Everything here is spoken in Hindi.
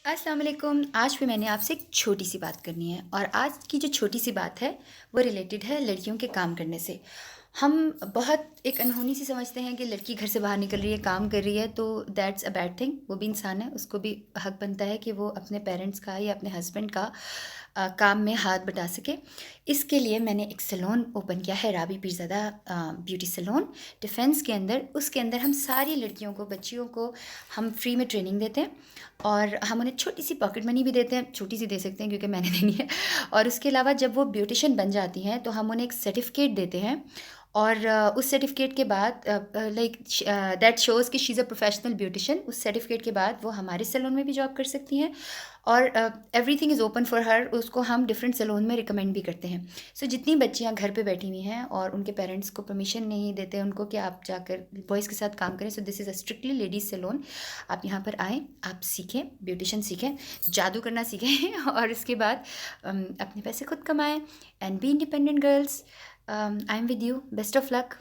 अस्सलाम वालेकुम। आज भी मैंने आपसे एक छोटी सी बात करनी है और आज की जो छोटी सी बात है वो रिलेटेड है लड़कियों के काम करने से। हम बहुत एक अनहोनी सी समझते हैं कि लड़की घर से बाहर निकल रही है, काम कर रही है तो दैट्स अ बैड थिंग। वो भी इंसान है, उसको भी हक बनता है कि वो अपने पेरेंट्स का या अपने हस्बैंड का काम में हाथ बटा सके। इसके लिए मैंने एक सैलून ओपन किया है, राबी पीरज़ादा ब्यूटी सैलून डिफेंस के अंदर। उसके अंदर हम सारी लड़कियों को, बच्चियों को हम फ्री में ट्रेनिंग देते हैं और हम उन्हें छोटी सी पॉकेट मनी भी देते हैं, छोटी सी दे सकते हैं क्योंकि मैंने देनी है। और उसके अलावा जब वो ब्यूटिशियन बन जाती हैं तो हम उन्हें एक सर्टिफिकेट देते हैं और उस सर्टिफिकेट के बाद लाइक दैट शोज़ कि she is a professional beautician. उस सर्टिफिकेट के बाद वो हमारे सैलून में भी जॉब कर सकती हैं और everything is open for her. उसको हम डिफरेंट सैलून में रिकमेंड भी करते हैं। सो जितनी बच्चियां घर पे बैठी हुई हैं और उनके पेरेंट्स को परमिशन नहीं देते उनको कि आप जाकर बॉयज़ के साथ काम करें, so this is a strictly ladies salon. आप यहाँ पर आएँ, आप सीखें, ब्यूटिशियन सीखें, जादू करना सीखें और उसके बाद अपने पैसे खुद कमाएं and be independent girls. I am with you, best of luck.